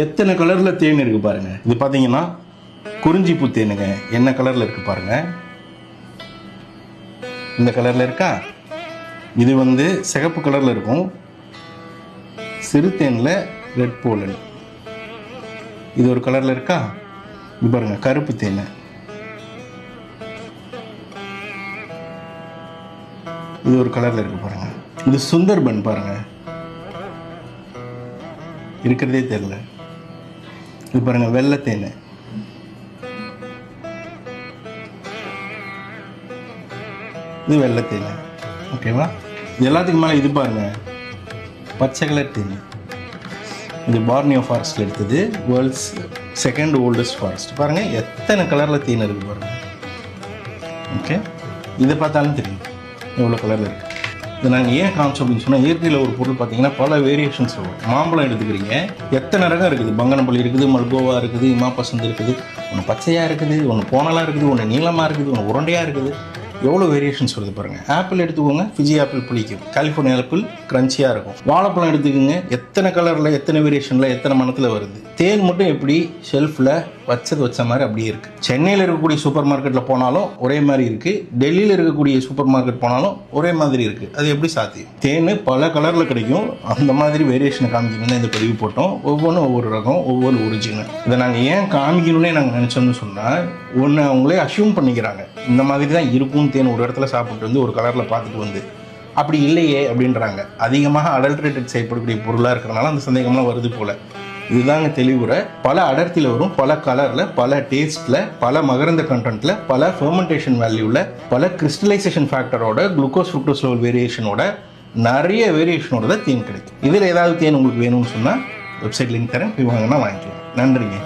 எத்தனை கலரில் தேன் இருக்குது பாருங்கள். இது பார்த்தீங்கன்னா குறிஞ்சிப்பூ தேனுங்க. என்ன கலரில் இருக்குது பாருங்கள். இந்த கலரில் இருக்கா. இது வந்து சிகப்பு கலரில் இருக்கும். சிறு தேனில் ரெட் போலன். இது ஒரு கலரில் இருக்கா. இது பாருங்க கருப்பு தேன். இது ஒரு கலரில் இருக்கு பாருங்க. இது சுந்தர்பன் பாருங்க, இருக்கிறதே தெரியல. இது பாருங்க வெள்ளை தேன். இது வெள்ளை தேன். ஓகேவா. இது எல்லாத்துக்கும் மேலே இது பாருங்க பச்சை கலர் தேன். இது பார்னியோ ஃபாரஸ்ட்ல எடுத்தது. World's second oldest forest. பாருங்க எத்தனை கலரில் தேன் இருக்கு பாருங்க. ஓகே, இதை பார்த்தாலும் தெரியும் எவ்வளோ கலரில் இருக்குது. இது நாங்கள் ஏன் காமிச்சோம் அப்படின்னு சொன்னால், இயற்கையில் ஒரு பொருள் பார்த்தீங்கன்னா பல வேரியேஷன்ஸ் வரும். மாம்பழம் எடுத்துக்கிறீங்க, எத்தனை ரகம் இருக்குது. பங்கனப்பள்ளி இருக்குது, மல்கோவா இருக்குது, இமாப்பசந்த் இருக்குது, ஒன்று பச்சையாக இருக்குது, ஒன்று கோணலாக இருக்குது, ஒன்று நீளமாக இருக்குது, ஒன்று உருண்டையாக இருக்குது. எவ்வளோ வேரியேஷன்ஸ் வருது பாருங்கள். ஆப்பிள் எடுத்துக்கோங்க, ஃபிஜி ஆப்பிள் புளிக்கும், கலிஃபோர்னியா ஆப்பிள் க்ரன்ச்சியாக இருக்கும். வாழைப்பழம் எடுத்துக்கோங்க, எத்தனை கலரில் எத்தனை வேரியேஷனில் எத்தனை மணத்தில் வருது. தேன் மட்டும் எப்படி ஷெல்ஃபில் வச்ச மாதிரி அப்படியே இருக்குது. சென்னையில் இருக்கக்கூடிய சூப்பர் மார்க்கெட்டில் போனாலும் ஒரே மாதிரி இருக்குது, டெல்லியில் இருக்கக்கூடிய சூப்பர் மார்க்கெட் போனாலும் ஒரே மாதிரி இருக்குது. அது எப்படி சாத்தியம்? தேன் பல கலரில் கிடைக்கும். அந்த மாதிரி வேரியேஷனை காமிக்கணும்னு இந்த பதிவு போட்டோம். ஒவ்வொன்றும் ஒவ்வொரு ரகம், ஒவ்வொரு ஒரிஜினல். இதை நாங்கள் ஏன் காமிக்கணும்னே நாங்கள் நினச்சோம்னு சொன்னால், ஒன்று அவங்களே அஷ்யூம் பண்ணிக்கிறாங்க இந்த மாதிரி தான் இருக்கும் தேன். ஒரு இடத்துல சாப்பிட்டு வந்து ஒரு கலரில் பார்த்துட்டு வந்து அப்படி இல்லையே அப்படின்றாங்க. அதிகமாக அடல்ட்ரேட்டட் செய்யப்படக்கூடிய பொருளாக இருக்கிறனால அந்த சந்தேகம்லாம் வருது போல். இதுதாங்க தெளிவுரை. பல அடர்த்தியில் வரும், பல கலரில், பல டேஸ்ட்டில், பல மகரந்த கண்டென்ட்டில், பல ஃபெர்மெண்டேஷன் வேல்யூவில், பல கிறிஸ்டலைசேஷன் ஃபேக்டரோட, குளுக்கோஸ் ஃப்ரூக்டோஸ் லெவல் வேரியேஷனோட, நிறைய வேரியேஷனோட தான் தேன் கிடைக்கும். இதில் ஏதாவது தேன் உங்களுக்கு வேணும்னு சொன்னால் வெப்சைட் லிங்க் தரேன், போய் வாங்கினா வாங்கிக்கலாம். நன்றிங்க.